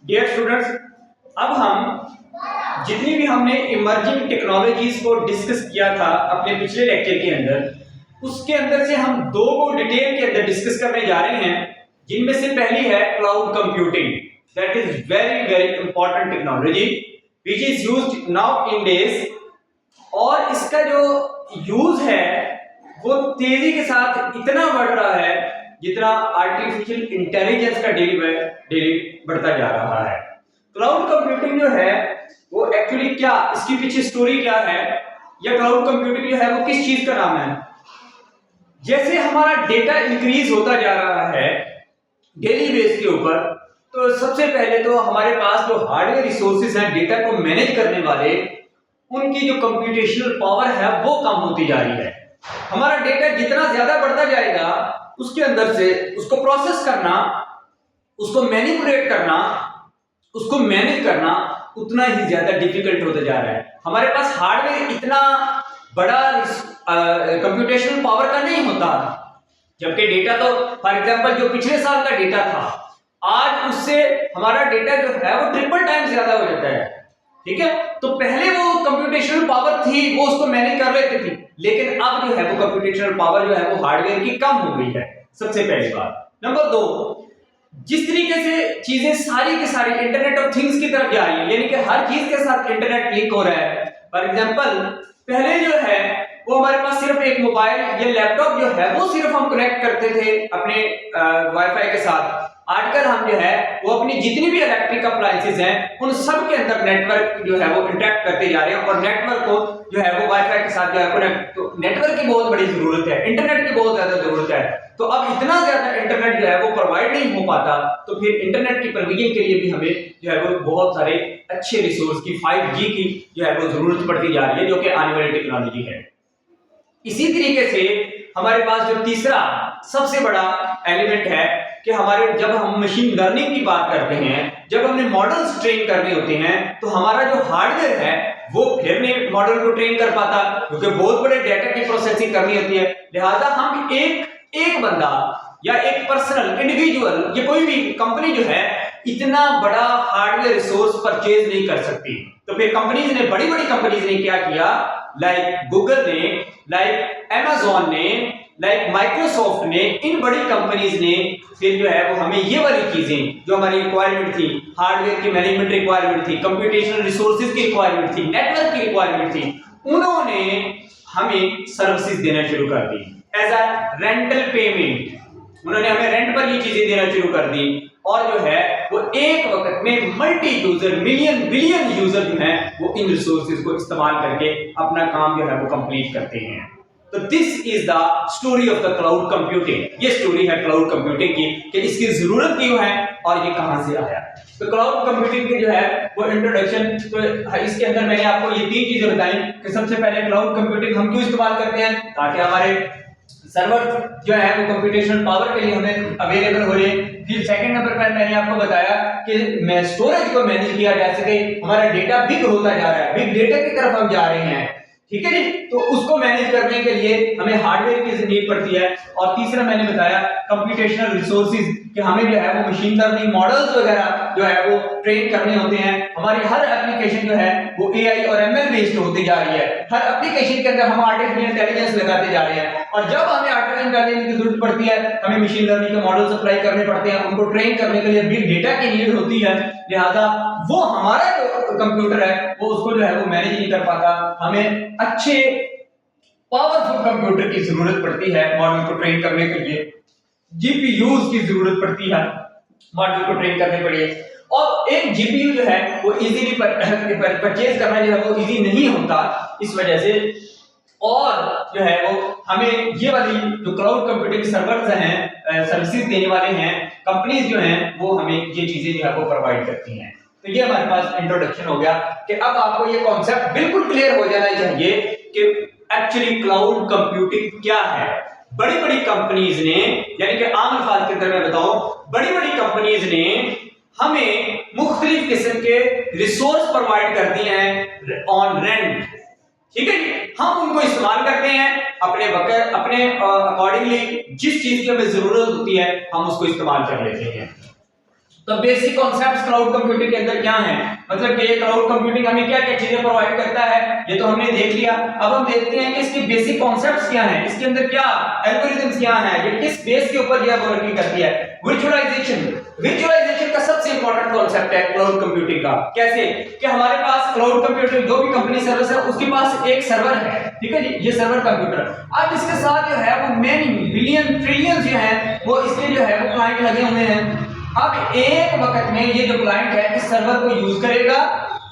Dear students, अब हम जितनी भी हमने इमर्जिंग टेक्नोलॉजीज को डिस्कस किया था अपने पिछले लेक्चर के अंदर, उसके अंदर से हम दो को डिटेल के अंदर डिस्कस करने जा रहे हैं, जिनमें से पहली है cloud computing. That is very very important technology which is used now in days. और इसका जो यूज है वो तेजी के साथ इतना बढ़ रहा है जितना आर्टिफिशियल इंटेलिजेंस का डेली बढ़ता जा रहा है। क्लाउड कंप्यूटिंग जो है वो एक्चुअली क्या, इसकी पीछे स्टोरी क्या है, या क्लाउड कंप्यूटिंग जो है वो किस चीज का नाम है। जैसे हमारा डेटा इंक्रीज होता जा रहा है डेली बेस के ऊपर, तो सबसे पहले तो हमारे पास जो हार्डवेयर रिसोर्सेज हैं डेटा को मैनेज करने वाले, उनकी जो कंप्यूटेशनल पावर है वो कम होती जा रही है। हमारा डेटा जितना ज्यादा बढ़ता जाएगा उसके अंदर से उसको प्रोसेस करना, उसको मैनिपुलेट करना, उसको मैनेज करना उतना ही ज्यादा डिफिकल्ट होता जा रहा है। हमारे पास हार्डवेयर इतना बड़ा कंप्यूटेशनल पावर का नहीं होता, जबकि डेटा तो फॉर एग्जांपल जो पिछले साल का डेटा था आज उससे हमारा डेटा जो है वो ट्रिपल टाइम ज्यादा हो जाता है। ठीक है, तो पहले वो कंप्यूटेशनल पावर थी वो उसको मैनेज कर लेती थी, लेकिन अब जो है वो कंप्यूटेशनल पावर जो है वो हार्डवेयर की कम हो गई है। सबसे पहली बात। नंबर दो, जिस तरीके से चीजें सारी की सारी इंटरनेट ऑफ थिंग्स की तरफ जा रही है, यानी कि हर चीज के साथ इंटरनेट लिंक हो रहा है। फॉर एग्जांपल पहले जो है वो हमारे पास सिर्फ एक मोबाइल या लैपटॉप जो है वो सिर्फ हम कनेक्ट करते थे अपने वाईफाई के साथ। आजकल हम जो है वो अपनी जितनी भी इलेक्ट्रिक अप्लायंसेस हैं उन सब के अंदर नेटवर्क जो है वो इंटरेक्ट करते जा रहे हैं, और नेटवर्क को जो है वो वाईफाई के साथ जो है कनेक्ट, तो नेटवर्क की बहुत बड़ी जरूरत है, इंटरनेट की बहुत ज्यादा जरूरत है। तो अब इतना ज्यादा इंटरनेट जो है वो प्रोवाइड नहीं हो पाता, तो फिर इंटरनेट की प्रोविजन के लिए भी हमें जो है वो बहुत सारे अच्छे रिसोर्स की 5G की जो है वो जरूरत पड़ती जा रही है, जो कि आने वाली टेक्नोलॉजी है। इसी तरीके से हमारे पास जो तीसरा सबसे बड़ा एलिमेंट है कि हमारे जब हम मशीन लर्निंग की बात करते हैं, जब हमने मॉडल्स ट्रेन करने होते हैं, तो हमारा जो हार्डवेयर है वो फिर नहीं मॉडल को ट्रेन कर पाता, क्योंकि बहुत बड़े डेटा की प्रोसेसिंग करनी होती है। लिहाजा हम एक बंदा या एक पर्सनल इंडिविजुअल या कोई भी कंपनी जो है इतना बड़ा हार्डवेयर रिसोर्स परचेज नहीं कर सकती। तो फिर कंपनीज ने, बड़ी बड़ी कंपनीज ने क्या किया, लाइक गूगल ने, लाइक अमेज़न ने, लाइक माइक्रोसॉफ्ट ने, इन बड़ी कंपनीज ने फिर जो है वो हमें ये वाली चीजें जो हमारी रिक्वायरमेंट थी, हार्डवेयर की मैनेजमेंट रिक्वायरमेंट थी, कंप्यूटेशनल रिसोर्सेज की रिक्वायरमेंट थी, नेटवर्क की रिक्वायरमेंट थी, उन्होंने हमें सर्विसेज देना शुरू कर दी एज अ रेंटल पेमेंट। उन्होंने हमें रेंट पर ये चीजें देना शुरू कर दी, और जो है वो एक वक्त में multi user, million billion user जो हैं वो इन रिसोर्सेज को इस्तेमाल करके अपना काम जो है वो कंप्लीट करते हैं। तो this is the story of the cloud computing. ये स्टोरी है क्लाउड कंप्यूटिंग की कि इसकी जरूरत क्यों है और ये कहां से आया। तो क्लाउड कंप्यूटिंग की जो है वो इंट्रोडक्शन, तो इसके अंदर मैंने आपको ये तीन चीजें बताई कि सबसे पहले क्लाउड कंप्यूटिंग हम क्यों इस्तेमाल करते हैं, ताकि हमारे सर्वर जो है वो कंप्यूटेशनल पावर के लिए हमें अवेलेबल हो रहे। फिर सेकंड नंबर पर मैंने आपको बताया कि मैं स्टोरेज को मैनेज किया जा सके, हमारा डेटा बिग होता जा रहा है, बिग डेटा की तरफ हम जा रहे हैं। ठीक है जी, तो उसको मैनेज करने के लिए हमें हार्डवेयर की नीड पड़ती है। और तीसरा मैंने बताया कंप्यूटेशनल रिसोर्सेज कि हमें जो है वो मशीन लर्निंग मॉडल्स वगैरह जो है वो ट्रेन करने होते हैं। हमारी हर एप्लीकेशन जो है वो AI और ML बेस्ड होती जा रही है। हर एप्लीकेशन के अंदर हम आर्टिफिशियल इंटेलिजेंस लगाते जा रहे हैं, और जब हमें आर्टिफिशियल इंटेलिजेंस की जरूरत पड़ती है हमें मशीन लर्निंग के मॉडल्स अप्लाई करने पड़ते हैं, उनको ट्रेन करने के लिए बिग डेटा की नीड होती है। लिहाजा वो हमारा जो कंप्यूटर है वो उसको जो है वो मैनेज नहीं कर पाता, हमें अच्छे पावरफुल कंप्यूटर की जरूरत पड़ती है मॉडल को ट्रेन करने के लिए। GPUs की जरूरत पड़ती है मॉडल को ट्रेन करने के लिए, और एक GPU जो है वो इजीली परचेज करना जो है वो इजी नहीं होता इस वजह से। और जो है वो हमें ये वाली जो क्लाउड कंप्यूटिंग सर्वर्स हैं, सर्विसेज देने वाले हैं, कंपनीज जो हैं वो हमें ये चीजें जो है वो प्रोवाइड करती हैं। तो ये हमारे पास इंट्रोडक्शन हो गया कि अब आपको ये कॉन्सेप्ट बिल्कुल क्लियर हो जाना चाहिए कि एक्चुअली क्लाउड कंप्यूटिंग क्या है। बड़ी बड़ी कंपनीज ने, यानी कि आम अल्फाज के अंदर मैं बताऊं, बड़ी बड़ी कंपनीज ने हमें मुख्तलिफ किस्म के रिसोर्स प्रोवाइड कर दिए हैं ऑन रेंट। ठीक है, हम उनको इस्तेमाल करते हैं अपने वक्त, अपने अकॉर्डिंगली जिस चीज की हमें जरूरत होती है हम उसको इस्तेमाल कर लेते हैं। तो बेसिक कॉन्सेप्ट्स क्लाउड कंप्यूटिंग के अंदर क्या है, मतलब कि ये क्लाउड कंप्यूटिंग हमें क्या क्या चीजें प्रोवाइड करता है, ये तो हमने देख लिया। अब हम देखते हैं कि इसके बेसिक कॉन्सेप्ट्स क्या हैं, इसके अंदर क्या एल्गोरिथम्स क्या हैं, ये किस बेस के ऊपर ये वर्किंग करती है। विजुअलाइजेशन का सबसे इंपॉर्टेंट कॉन्सेप्ट है क्लाउड कंप्यूटिंग का। कैसे कि हमारे पास क्लाउड कंप्यूटिंग जो भी कंपनी सर्विस है उसके पास एक सर्वर है, ठीक है जी, ये सर्वर कंप्यूटर। अब इसके साथ जो है वो मैनी बिलियन ट्रिलियन जो है वो इसके जो है वो क्लाइंट लगे हुए हैं। अब एक वक्त में ये जो क्लाइंट है इस सर्वर को यूज करेगा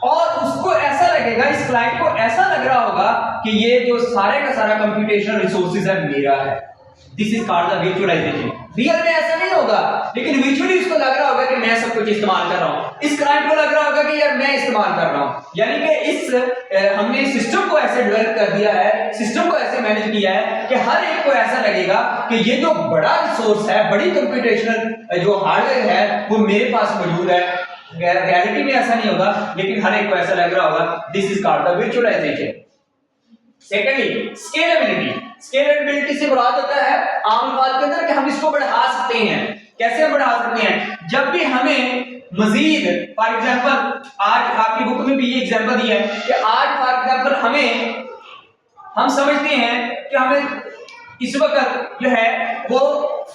और उसको ऐसा लगेगा, इस क्लाइंट को ऐसा लग रहा होगा कि ये जो सारे का सारा कंप्यूटेशनल रिसोर्सेज है मेरा है। This is called the virtualization. Real में ऐसा नहीं होगा, लेकिन वर्चुअली इसको लग रहा होगा कि मैं सब कुछ इस्तेमाल कर रहा हूं, इस क्लाइंट को लग रहा होगा कि यार मैं इस्तेमाल कर रहा हूं। यानी कि इस हमने सिस्टम को ऐसे डेवलप कर दिया है, सिस्टम को ऐसे मैनेज किया है कि हर एक को ऐसा लगेगा कि ये जो बड़ा रिसोर्स है, बड़ी कंप्यूटेशनल जो हार्डवेयर है वो मेरे पास मौजूद है। रियलिटी में ऐसा नहीं होगा, लेकिन हर एक को ऐसा लग रहा होगा। This is called the virtualization. Secondly scalability. Scalability से मुराद होता है आम बात के अंदर कि हम इसको बढ़ा सकते हैं। कैसे हम बढ़ा सकते हैं? जब भी हमें मजीद, फॉर एग्जांपल आज आपकी बुक में भी ये एग्जांपल दिया है कि आज फॉर एग्जांपल हम समझते हैं कि हमें इस वक्त जो है वो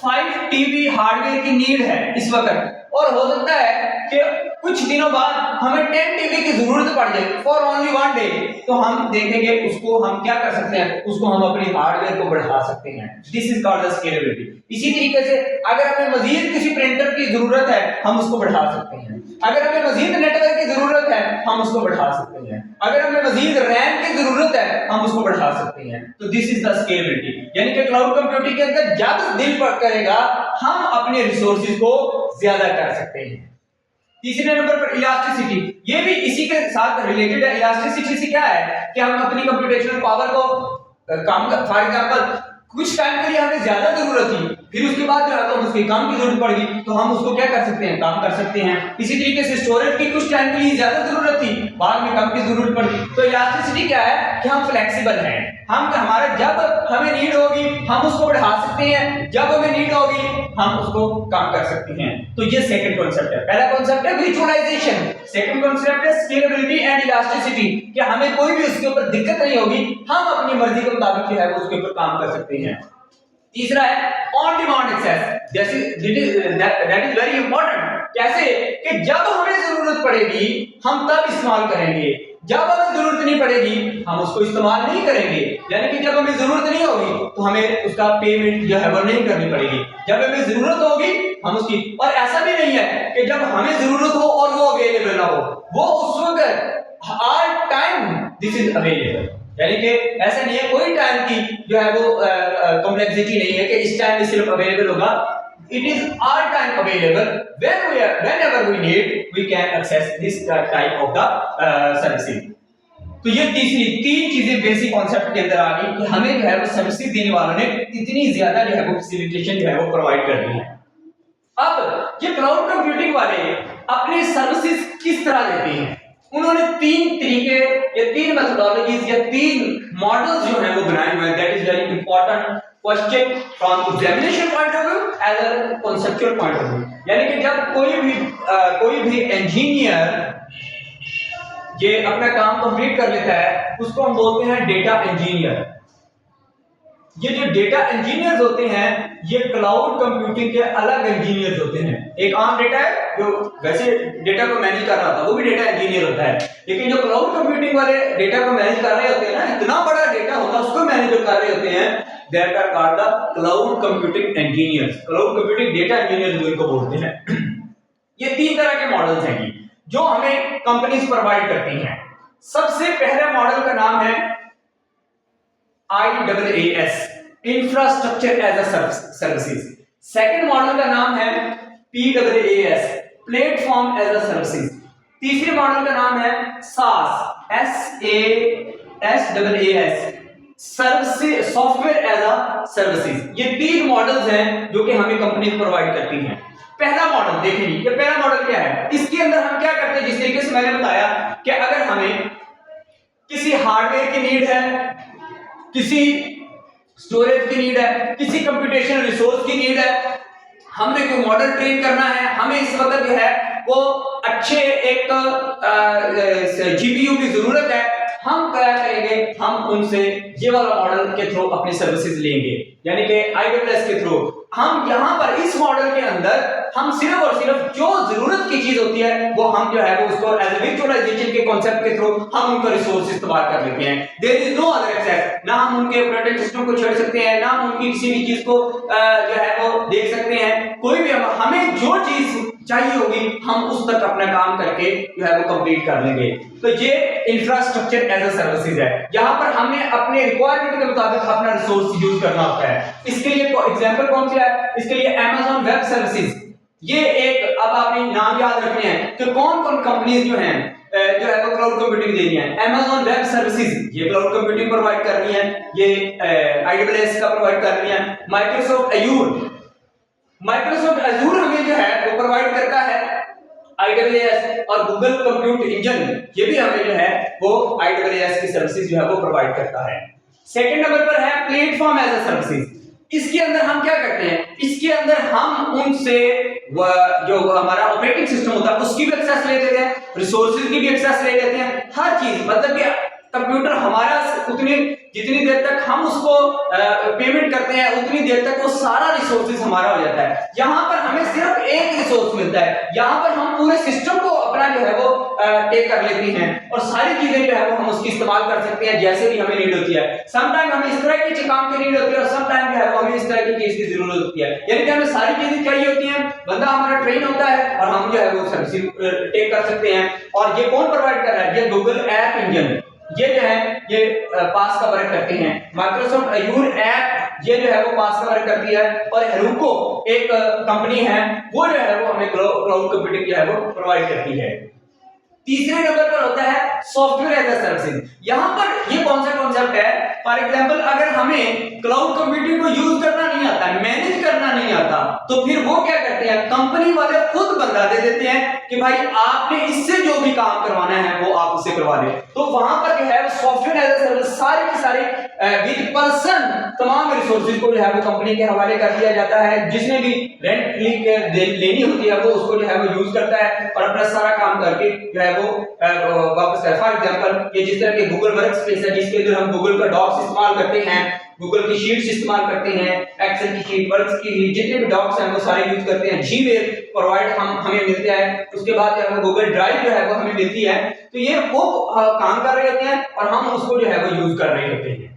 5 टीबी हार्डवेयर की नीड है इस वक्त, और हो सकता है कि कुछ दिनों बाद हमें 10 टीबी की जरूरत पड़ जाए फॉर ओनली 1 डे। तो हम देखेंगे उसको हम क्या कर सकते हैं, उसको हम अपनी हार्डवेयर को बढ़ा सकते हैं। This is called the scalability. इसी तरीके से अगर हमें मजीद किसी प्रिंटर की जरूरत है हम उसको बढ़ा सकते हैं, अगर हमें मजीद नेटवर्क की जरूरत है हम उसको बढ़ा सकते हैं, अगर हमें मजीद रैम की जरूरत है हम उसको बढ़ा सकते हैं। तो दिस इज द स्केलेबिलिटी। यानी कि क्लाउड कंप्यूटिंग के अंदर जब दिल करेगा हम अपने रिसोर्सेज को ज्यादा कर सकते हैं। तीसरे नंबर पर इलास्टिसिटी, ये भी इसी के साथ रिलेटेड है। इलास्टिसिटी से क्या है कि हम अपनी कंप्यूटेशनल पावर को काम कर, फॉर एग्जांपल कुछ टाइम के लिए हमें ज्यादा जरूरत थी, फिर उसके बाद जो है तो उसकी कम की जरूरत पड़ गई, तो हम उसको क्या कर सकते हैं, कम कर सकते हैं। इसी तरीके से स्टोरेज की कुछ टाइम के लिए ज्यादा जरूरत थी, बाद में कम की जरूरत पड़ गई। तो इलास्टिसिटी क्या है कि हम फ्लेक्सिबल हैं, हम हमारा जब हमें नीड होगी हम उसको बढ़ा सकते हैं, जब हमें नीड होगी हम उसको कम कर सकते हैं। तो ये सेकंड कॉन्सेप्ट है। पहला कॉन्सेप्ट है वर्चुअलाइजेशन, सेकंड कॉन्सेप्ट है स्केलेबिलिटी एंड इलास्टिसिटी, कि हमें कोई भी उसके ऊपर दिक्कत नहीं होगी, हम अपनी मर्जी के मुताबिक जो है वो उसके ऊपर काम कर सकते हैं। तीसरा है ऑन डिमांड एक्सेस। जैसे दैट इज वेरी इंपॉर्टेंट। कैसे कि जब हमें जरूरत पड़ेगी हम तब इस्तेमाल करेंगे, जब हमें जरूरत नहीं पड़ेगी हम उसको इस्तेमाल नहीं करेंगे। यानी कि जब हमें जरूरत नहीं होगी तो हमें उसका पेमेंट जो है वो नहीं करनी पड़ेगी, जब हमें जरूरत होगी हम उसकी। और ऐसा भी नहीं है कि जब हमें जरूरत हो और वो अवेलेबल ना हो, वो उस वक्त all time this is available. यानी कि ऐसा नहीं है, कोई टाइम की जो है वो कॉम्प्लेक्सिटी नहीं है कि इस टाइम में सिर्फ अवेलेबल होगा। It is all time available whenever we need we can access this type of the services। तो ये तीन चीजें बेसिक कॉन्सेप्ट के अंदर आ गई कि हमें जो है वो सर्विसेज देने वालों ने इतनी ज्यादा जो है वो फैसिलिटेशन जो है वो प्रोवाइड कर दी है। अब ये क्लाउड कंप्यूटिंग वाले अपनी सर्विसेज किस तरह देते हैं, उन्होंने 3 तरीके या 3 मेथोडोलॉजीज या 3 मॉडल्स जो हैं वो बनाए हुए हैं। That is very important question from examination point of view as a conceptual point of view. यानी कि जब कोई भी इंजीनियर ये अपना काम कंप्लीट कर लेता है उसको हम बोलते हैं डेटा इंजीनियर। ये जो डेटा इंजीनियर्स होते हैं ये क्लाउड कंप्यूटिंग के अलग इंजीनियर्स होते हैं। एक आम डेटा है जो वैसे डेटा को मैनेज कर रहा था वो भी डेटा इंजीनियर होता है, लेकिन जो क्लाउड कंप्यूटिंग वाले डेटा को मैनेज कर रहे होते हैं ना, इतना बड़ा डेटा होता है उसको मैनेज कर रहे होते हैं, that are called the cloud computing engineers. Cloud computing data engineers इनको बोलते हैं। ये 3 तरह के मॉडल्स हैं जो हमें कंपनीज प्रोवाइड करती हैं। सबसे पहले मॉडल का नाम है IaaS, infrastructure as a services. Second model का नाम है PaaS, platform as a services. तीसरे मॉडल का नाम है SaaS, services, software as a services. ये 3 मॉडल्स हैं जो कि हमें कंपनी प्रोवाइड करती हैं। पहला मॉडल देखिए, ये पहला मॉडल क्या है, इसके अंदर हम क्या करते हैं, जिस तरीके से मैंने बताया कि अगर हमें किसी हार्डवेयर की नीड है, किसी स्टोरेज की नीड है, किसी कंप्यूटेशनल रिसोर्स की नीड है, हमने कोई मॉडल ट्रेन करना है, हमें इस वक्त जो है वो अच्छे एक जीपीयू की जरूरत है, हम क्या करेंगे, हम उनसे ये वाला मॉडल के थ्रू अपनी सर्विसेज लेंगे, यानी कि AWS के थ्रू। हम यहाँ पर इस मॉडल के अंदर हम सिर्फ और सिर्फ जो जरूरत की चीज होती है वो हम जो है वो उसको एज ए विजुअलाइजेशन के कॉन्सेप्ट के थ्रू हम उनका रिसोर्स इस्तेमाल कर लेते हैं। There is no other access, ना हम उनके ऑपरेटिंग सिस्टम को छेड़ सकते हैं, ना हम उनकी किसी भी चीज को जो है वो देख सकते हैं। कोई भी हमें जो चीज चाहिए होगी हम उस तक अपना काम करके जो है वो कंप्लीट कर लेंगे। तो ये इंफ्रास्ट्रक्चर एज अ सर्विसेज है। यहाँ पर हमें अपने रिक्वायरमेंट के मुताबिक अपना रिसोर्स यूज करना होता है। इसके लिए एग्जांपल कौन सा है, इसके लिए Amazon वेब सर्विसेज, ये एक, अब आपने नाम याद रखने हैं कि कौन कौन कंपनीज जो हैं जो है वो क्लाउड कंप्यूटिंग दे रही हैं। Amazon वेब सर्विसेज ये क्लाउड कंप्यूटिंग प्रोवाइड कर रही है, ये AWS का प्रोवाइड कर रही है। माइक्रोसॉफ्ट अजूर हमें जो है वो प्रोवाइड करता है AWS, और गूगल कंप्यूट इंजन ये भी हमें जो है वो AWS की सर्विसेज जो है वो प्रोवाइड करता है। सेकंड नंबर पर है प्लेटफॉर्म एज अ सर्विसेज। इसके अंदर हम क्या करते हैं, इसके अंदर हम उनसे जो हमारा ऑपरेटिंग सिस्टम होता है उसकी भी एक्सेस ले लेते हैं, रिसोर्सेज की भी एक्सेस ले लेते हैं, हर चीज, मतलब कि कंप्यूटर हमारा उतनी जितनी देर तक हम उसको पेमेंट करते हैं उतनी देर तक वो सारा रिसोर्सेज हमारा हो जाता है। यहाँ पर हमें सिर्फ एक रिसोर्स मिलता है, यहाँ पर हम पूरे सिस्टम को अपना जो है वो टेक कर लेते हैं और सारी चीजें जो है वो हम उसकी इस्तेमाल कर सकते हैं जैसे भी हमें नीड होती है। समटाइम हमें इस तरह के काम की नीड होती है और समटाइम जो है वो हमें इस तरह की चीज की जरूरत होती है, यानी कि हमें सारी चीजें चाहिए होती हैं। बंदा हमारा ट्रेन होता है और हम जो है वो सर्विस टेक कर सकते हैं। और ये कौन प्रोवाइड कर रहा है, ये गूगल ऐप इंजन ये जो है ये पास का वर्क करते हैं। माइक्रोसॉफ्ट अजूर ऐप ये जो है वो पास का वर्क करती है, और हेरुको एक कंपनी है वो जो है वो हमें क्लाउड कंप्यूटिंग जो है वो प्रोवाइड करती है। तीसरे नंबर पर होता है सॉफ्टवेयर एज अ सर्विस। यहाँ पर ये कौन सा कॉन्सेप्ट है, फॉर एग्जांपल अगर हमें क्लाउड कंप्यूटिंग को यूज करना नहीं आता, मैनेज करना नहीं आता, तो फिर वो क्या करते हैं, कंपनी वाले खुद बंदा दे देते हैं कि भाई आपने इससे जो भी काम करवाना है वो आप उससे करवा दें। तो वहां पर जो है सॉफ्टवेयर एज अ सर्विस सारे के सारे विद पर्सन तमाम रिसोर्सेज को जो है वो कंपनी के हवाले कर दिया जाता है। जिसने भी रेंट लेनी होती है वो उसको जो है वो यूज करता है और अपना सारा काम करके जो है वो वापस कर। फॉर एग्जांपल ये जिस तरह के गूगल वर्कस्पेस है जिसके अंदर हम गूगल का डॉक्स इस्तेमाल करते हैं, गूगल की शीट्स इस्तेमाल करते हैं, एक्सेल की शीट, वर्ड्स की जितने भी डॉक्स हैं वो सारे यूज करते हैं। जीमेल प्रोवाइड हमें मिलता है, उसके बाद जो है वो गूगल ड्राइव जो है वो हमें मिलती है। तो ये वो काम कर रहे होते हैं और हम उसको जो है वो यूज कर रहे होते हैं।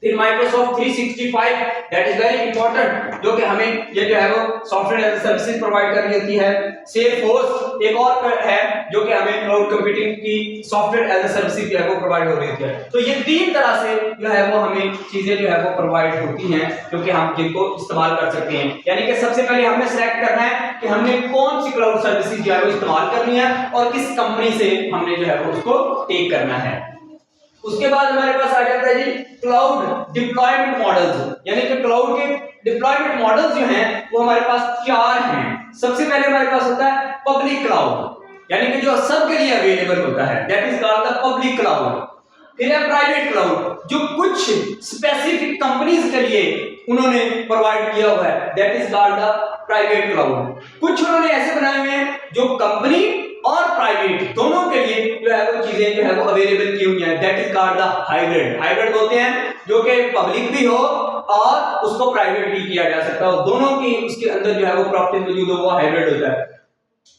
फिर Microsoft 365 that is very important, जो कि हमें ये जो है वो software as a service provide कर रही होती है। सेलफोर्स एक और है जो कि हमें क्लाउड कंप्यूटिंग की सॉफ्टवेयर एज अ सर्विस जो है वो प्रोवाइड हो रही होती है। तो ये तीन तरह से जो है वो हमें चीजें जो है वो प्रोवाइड होती हैं क्योंकि हम जिनको इस्तेमाल कर सकते हैं। यानी कि सबसे पहले हमने सेलेक्ट करना है कि हमने कौन सी क्लाउड सर्विस जो है वो इस्तेमाल करनी है और किस कंपनी से हमने जो है वो उसको टेक करना है। उसके बाद हमारे पास आ जाता है जी क्लाउड डिप्लॉयमेंट मॉडल्स, यानी कि क्लाउड के डिप्लॉयमेंट मॉडल्स जो हैं वो हमारे पास चार हैं। सबसे पहले हमारे पास होता है पब्लिक क्लाउड, यानी कि जो सबके लिए अवेलेबल होता है, that is called the public cloud. फिर है प्राइवेट क्लाउड, जो कुछ स्पेसिफिक कंपनीज के लिए उन्होंने प्रोवाइड किया हुआ है, that is called the private cloud. कुछ उन्होंने ऐसे बनाए हुए हैं जो कंपनी और प्राइवेट दोनों के लिए जो है वो चीजें जो है वो अवेलेबल की हुई है, that is called the hybrid. Hybrid बोलते हैं जो कि पब्लिक भी हो और उसको प्राइवेट भी किया जा सकता हो, दोनों की उसके अंदर जो है वो प्रॉपर्टी मौजूद हो, वो हाइब्रिड होता है।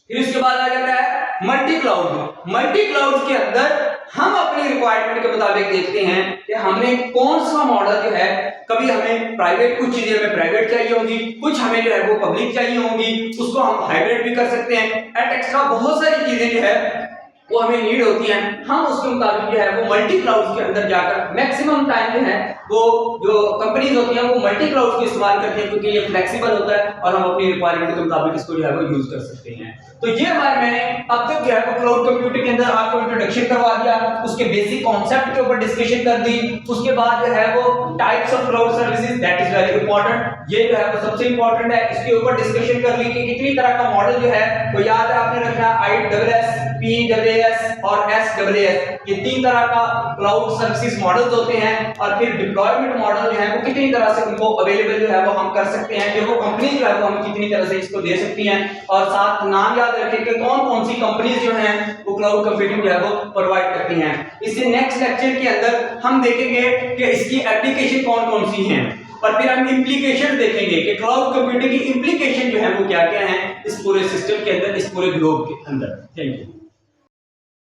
फिर इसके बाद आ जाता है मल्टी क्लाउड। मल्टी क्लाउड के अंदर हम अपनी रिक्वायरमेंट के मुताबिक देखते हैं कि हमने कौन सा मॉडल जो है, कभी हमें प्राइवेट, कुछ चीजें हमें प्राइवेट चाहिए होंगी, कुछ हमें जो है वो पब्लिक चाहिए होंगी, उसको हम हाइब्रिड भी कर सकते हैं। एट एक्स्ट्रा बहुत सारी चीजें जो है वो हमें नीड होती हैं, हम उसके मुताबिक जो है वो मल्टी क्लाउड के अंदर जाकर मैक्सिमम टाइम जो है वो जो कंपनीज होती हैं वो मल्टी क्लाउड को इस्तेमाल करती हैं क्योंकि ये फ्लेक्सिबल होता है और हम अपनी रिक्वायरमेंट के मुताबिक इसको जो है वो यूज कर सकते हैं। तो ये हमारे मैंने अब तक जो है वो क्लाउड कंप्यूटिंग के अंदर आपको इंट्रोडक्शन करवा दिया, उसके बेसिक कॉन्सेप्ट के ऊपर डिस्कशन कर दी। उसके बाद जो है वो types of cloud services, that is very important, ये जो है वो सबसे इंपॉर्टेंट है। इसके ऊपर डिस्कशन कर ली कि कितनी तरह का मॉडल जो है वो याद है आपने रखना, IaaS, PaaS और SaaS, ये तीन तरह का क्लाउड सर्विसेज मॉडल्स होते हैं। और फिर डिप्लॉयमेंट मॉडल जो है वो कितनी तरह से उनको अवेलेबल जो है वो हम कर सकते हैं, जो वो कंपनी जो है वो हम कितनी तरह से इसको दे सकती हैं। और साथ नाम याद रखें कि कौन कौन सी कंपनीज जो हैं वो क्लाउड कंप्यूटिंग जो है वो प्रोवाइड करती हैं। इससे नेक्स्ट लेक्चर के अंदर हम देखेंगे कि इसकी एप्लीकेशन कौन कौन सी हैं, और फिर हम इंप्लीकेशन देखेंगे कि क्लाउड कंप्यूटिंग की इंप्लीकेशन जो है वो क्या क्या है इस पूरे सिस्टम के अंदर, इस पूरे ग्लोब के अंदर। Thank you.